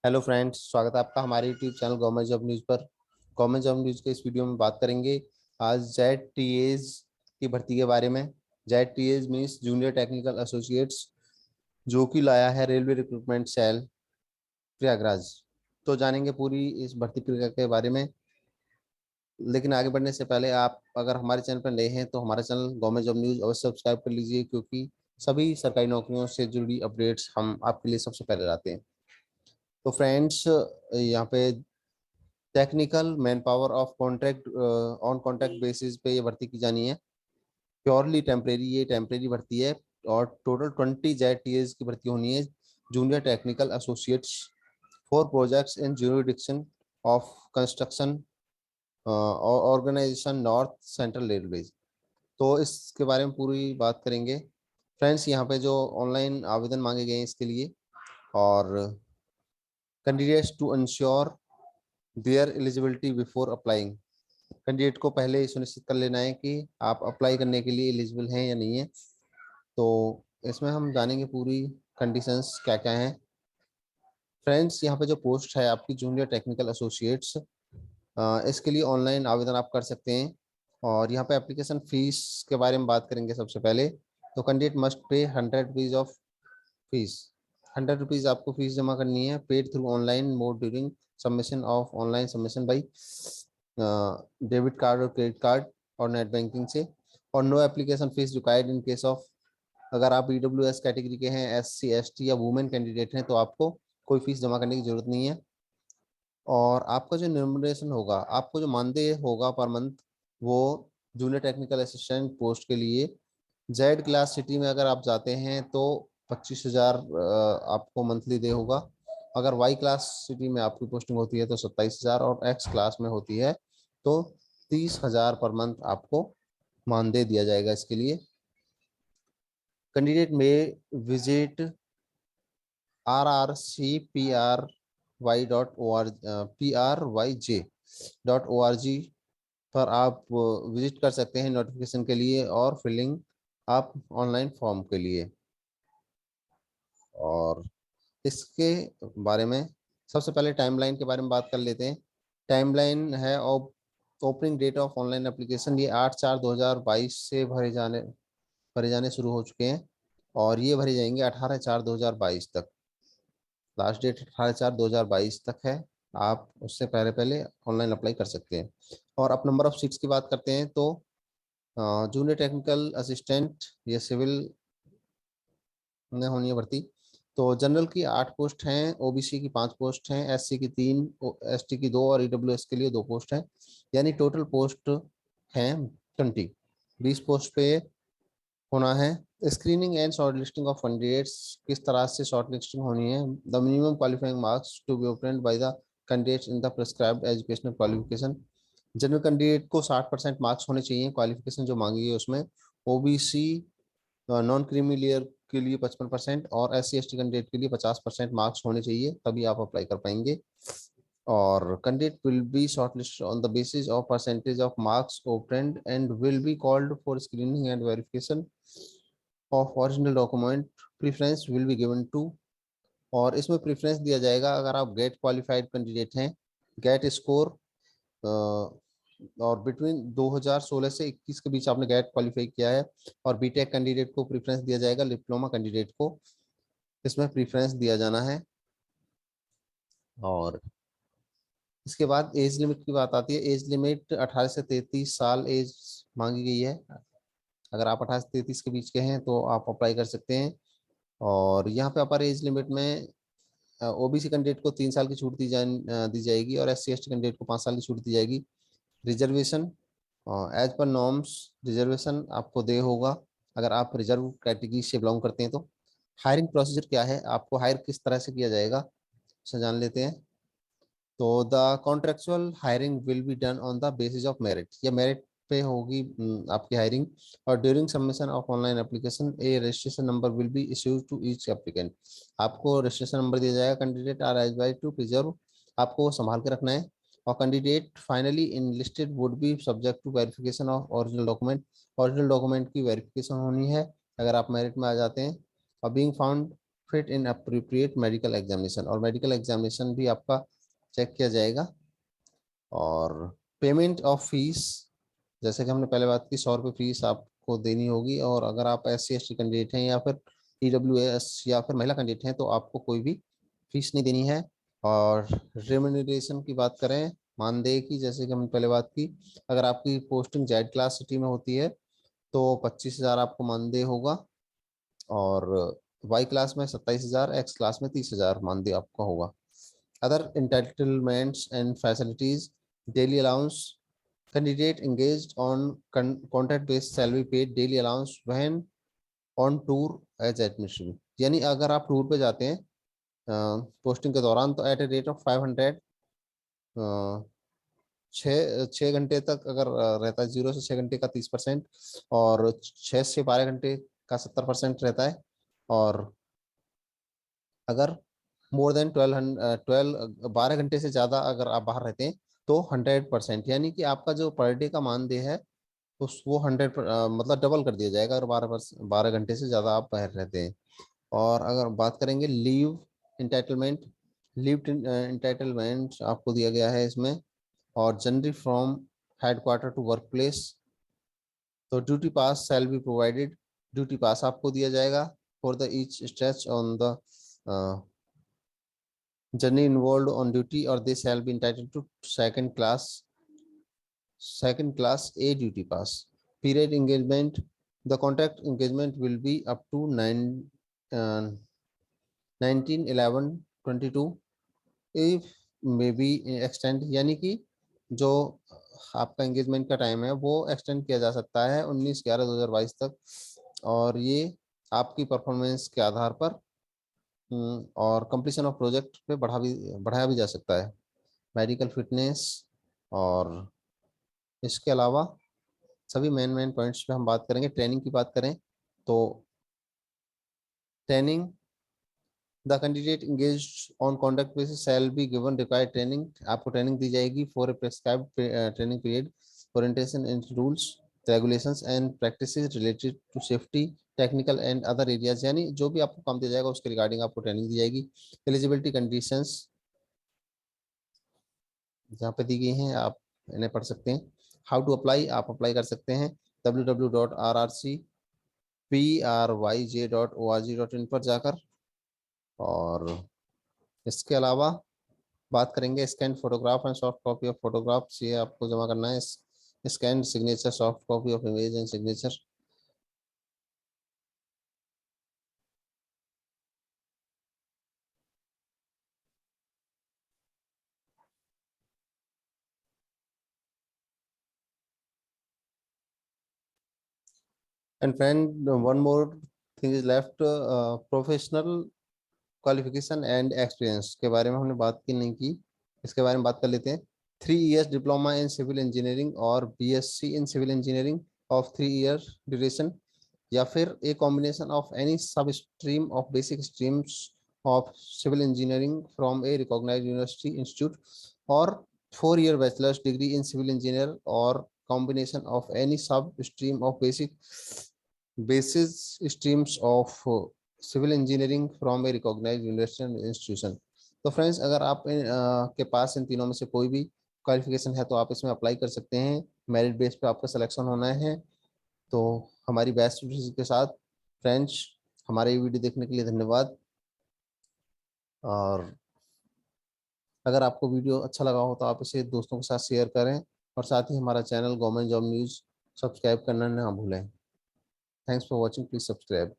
Hello friends, स्वागत है आपका हमारे YouTube channel government job news पर। गवर्नमेंट जॉब न्यूज़ के इस वीडियो में बात करेंगे आज जेड टीएज की भर्ती के बारे में। J TAs means junior technical associates, जो कि लाया है रेलवे रिक्रूटमेंट सेल प्रयागराज। तो जानेंगे पूरी इस भर्ती प्रक्रिया के बारे में। लेकिन आगे बढ़ने से पहले आप अगर हमारे चैनल पर नए हैं तो हमारा चैनल गवर्नमेंट जॉब न्यूज़ अवश्य सब्सक्राइब कर लीजिए, क्योंकि सभी सरकारी नौकरियों से जुड़ी अपडेट्स हम आपके लिए सबसे पहले लाते हैं। तो फ्रेंड्स, यहाँ पे technical man power of contract on contract basis पे ये भर्ती की जानी है। प्योरली टेम्परेरी, ये टेम्परेरी भर्ती है। और टोटल 20 जेड टीएस की भर्ती होनी है, junior technical associates for projects in jurisdiction of construction organisation north central railways. तो इसके बारे में पूरी बात करेंगे। फ्रेंड्स, यहाँ पे जो ऑनलाइन आवेदन मांगे गए हैं इसके लिए, और candidates to ensure their eligibility before applying. Candidate को पहले ही सुनिश्चित कर लेना है कि आप अप्लाई करने के लिए एलिजिबल हैं या नहीं है। तो इसमें हम जानेंगे पूरी कंडीशंस क्या क्या हैं। फ्रेंड्स, यहाँ पे जो पोस्ट है आपकी जूनियर टेक्निकल एसोसिएट्स, इसके लिए ऑनलाइन आवेदन आप कर सकते हैं। और यहाँ पे एप्लीकेशन फीस के बारे में बात करेंगे सबसे पहले। तो candidate must pay 100 rupees of fees. 100 rupees आपको फीस जमा करनी है, paid through online mode during submission of online submission by debit card और क्रेडिट कार्ड और नेट बैंकिंग से। और no application fees required in case of, अगर आप ईडब्ल्यूएस कैटेगरी के हैं, एससी एसटी या वुमेन कैंडिडेट हैं, तो आपको कोई फीस जमा करने की जरूरत नहीं है। और आपका जो रिम्यूनरेशन होगा, आपको जो मानदेय होगा पर मंथ, वो जूनियर टेक्निकल असिस्टेंट पोस्ट के लिए जेड क्लास सिटी में अगर आप जाते हैं तो 25,000 आपको मंथली दे होगा। अगर वाई क्लास सिटी में आपकी पोस्टिंग होती है तो 27,000, और एक्स क्लास में होती है तो 30,000 पर मंथ आपको मानदेय दिया जाएगा। इसके लिए कैंडिडेट में विजिट rrcpry.org पर आप विजिट कर सकते हैं नोटिफिकेशन के लिए और फिलिंग आप ऑनलाइन फॉर्म के लिए। और इसके बारे में सबसे पहले टाइमलाइन के बारे में बात कर लेते हैं। टाइमलाइन है और opening date of online application, ये 8/4/2022 से भरे जाने शुरू हो चुके हैं, और ये भरे जाएंगे 18/4/2022 तक। लास्ट डेट 18/4/2022 तक है। आप उससे पहले पहले ऑनलाइन अप्लाई कर सकते हैं। और अब नंबर ऑफ सीट्स की बात करते हैं तो जूनियर टेक्निकल असिस्टेंट ये सिविल में होनी है भर्ती। तो जनरल की 8 पोस्ट हैं, ओबीसी की 5 पोस्ट हैं, एससी की 3, एसटी की 2 और ईडब्ल्यूएस के लिए 2 पोस्ट हैं। यानी टोटल पोस्ट हैं 20 पोस्ट पे होना है। Screening and short listing of candidates, किस तरह से शॉर्ट लिस्टिंग होनी है। The minimum qualifying marks to be obtained by the candidates in the prescribed educational qualification. General candidate को 60% मार्क्स होने चाहिए, क्वालिफिकेशन जो मांगी है उसमें। ओबीसी नॉन क्रीमी लेयर के लिए 55% और S C S T candidate के लिए 50% मार्क्स होने चाहिए, तभी आप अप्लाई कर पाएंगे। और candidate will be shortlisted on the basis of percentage of marks obtained and will be called for screening and verification of original document. Preference will be given to, और इसमें प्रेफरेंस दिया जाएगा अगर आप गेट क्वालिफाइड कैंडिडेट हैं, GATE score और between 2016 से 21 के बीच आपने गेट क्वालिफाई किया है। और बीटेक कैंडिडेट को प्रेफरेंस दिया जाएगा, डिप्लोमा कैंडिडेट को इसमें प्रेफरेंस दिया जाना है। और इसके बाद एज लिमिट की बात आती है। एज लिमिट 18 से 33 साल एज मांगी गई है। अगर आप 18 से 33 के बीच के हैं तो आप अप्लाई कर सकते हैं। और यहाँ पे अपर एज लिमिट में ओबीसी कैंडिडेट को 3 साल की छूट दी जाएगी, और S C S T candidate को 5 साल की छूट दी जाएगी। Reservation as per norms, reservation आपको दे होगा अगर आप रिजर्व कैटेगरी से बिलोंग करते हैं तो। हायरिंग प्रोसीजर क्या है, आपको हायर किस तरह से किया जाएगा उसे जान लेते हैं। तो the contractual hiring will be done on the basis of merit, या मेरिट पे होगी आपकी हायरिंग। और during submission of online application a registration number will be issued to each applicant. आपको रजिस्ट्रेशन नंबर दिया जाएगा, candidate are advise to preserve, आपको वो संभाल के रखना है। और candidate finally in listed would be subject to verification of original document. Original document की वेरिफिकेशन होनी है अगर आप मेरिट में आ जाते हैं। और being found fit in appropriate medical examination, और मेडिकल एग्जामिनेशन भी आपका चेक किया जाएगा। और पेमेंट ऑफ फीस, जैसे कि हमने पहले बात की, 100 रुपये फीस आपको देनी होगी। और अगर आप SC ST कैंडिडेट हैं या फिर EWS या फिर महिला कैंडिडेट हैं तो आपको कोई भी फीस नहीं देनी है। और रेम्यूनरेशन की बात करें, मानदेय की, जैसे कि हमने पहले बात की, अगर आपकी पोस्टिंग जेड क्लास सिटी में होती है तो 25,000 आपको मानदेय होगा। और वाई क्लास में 27,000, एक्स क्लास में 30,000 मानदेय आपका होगा। Other entitlements and facilities, daily allowance, candidate engaged on contract based salary paid daily allowance when on tour as admission, यानी अगर आप टूर पे जाते हैं पोस्टिंग के दौरान तो एट ए रेट ऑफ 500, 6 घंटे तक अगर रहता है, 0 से 6 घंटे का 30%, और 6 से 12 घंटे का 70% रहता है। और अगर मोर देन 12 घंटे से ज़्यादा अगर आप बाहर रहते हैं तो 100%, यानी कि आपका जो पर डे का मानदेय है उस वो 100 मतलब डबल कर दिया जाएगा अगर 12 घंटे से ज़्यादा आप बाहर रहते हैं। और अगर बात करेंगे लीव इंटाइटलमेंट, लीव इंटाइटलमेंट आपको दिया गया है इसमें। और generally from headquarter to work place, तो duty pass shall be provided, duty pass आपको दिया जाएगा for the each stretch on the journey involved on duty, or they shall be entitled to second class A duty pass. Period engagement, the contract engagement will be up to 19/11/22 if may be extend, यानी कि जो आपका engagement का time है वो extend किया जा सकता है 19/11/2022 तक। और ये आपकी परफॉर्मेंस के आधार पर और कंप्लीशन ऑफ प्रोजेक्ट पे बढ़ाया भी जा सकता है। मेडिकल फिटनेस, और इसके अलावा सभी मेन मेन पॉइंट्स पे हम बात करेंगे। ट्रेनिंग की बात करें तो training, the candidate engage on contract basis shall be given required training, आपको ट्रेनिंग दी जाएगी for a prescribed training period, orientation in rules regulations and practices related to safety technical and other areas, यानी जो भी आपको काम दिया जाएगा उसके रिगार्डिंग आपको ट्रेनिंग दी जाएगी। एलिजिबिलिटी कंडीशंस जहाँ पे दी गई हैं आप इन्हें पढ़ सकते हैं। हाउ टू अप्लाई, आप अप्लाई कर सकते हैं www.rrcpryj.org.in पर जाकर। और इसके अलावा बात करेंगे scan photograph and soft copy of photographs, ये आपको जमा करना है। Scan signature soft copy of image and signature. And friend, one more thing is left, professional qualification and experience के बारे में हमने बात की नहीं की, इसके बारे में बात कर लेते हैं। 3 years diploma in civil engineering और BSc in civil engineering of 3 year duration, या फिर a combination of any sub stream of basic streams of civil engineering from a recognised university institute, और 4 year bachelors degree in civil engineer और combination of any sub stream of basis streams of civil engineering from a recognised university institution. तो friends, अगर आप के पास इन तीनों में से कोई भी क्वालिफिकेशन है तो आप इसमें अप्लाई कर सकते हैं। मेरिट बेस पे आपका सिलेक्शन होना है। तो हमारी बेस्ट विशेष के साथ फ्रेंड्स, हमारे ये वीडियो देखने के लिए धन्यवाद। और अगर आपको वीडियो अच्छा लगा हो तो आप इसे दोस्तों के साथ शेयर करें, और साथ ही हमारा channel government job news subscribe करना ना भूलें। Thanks for watching, please subscribe.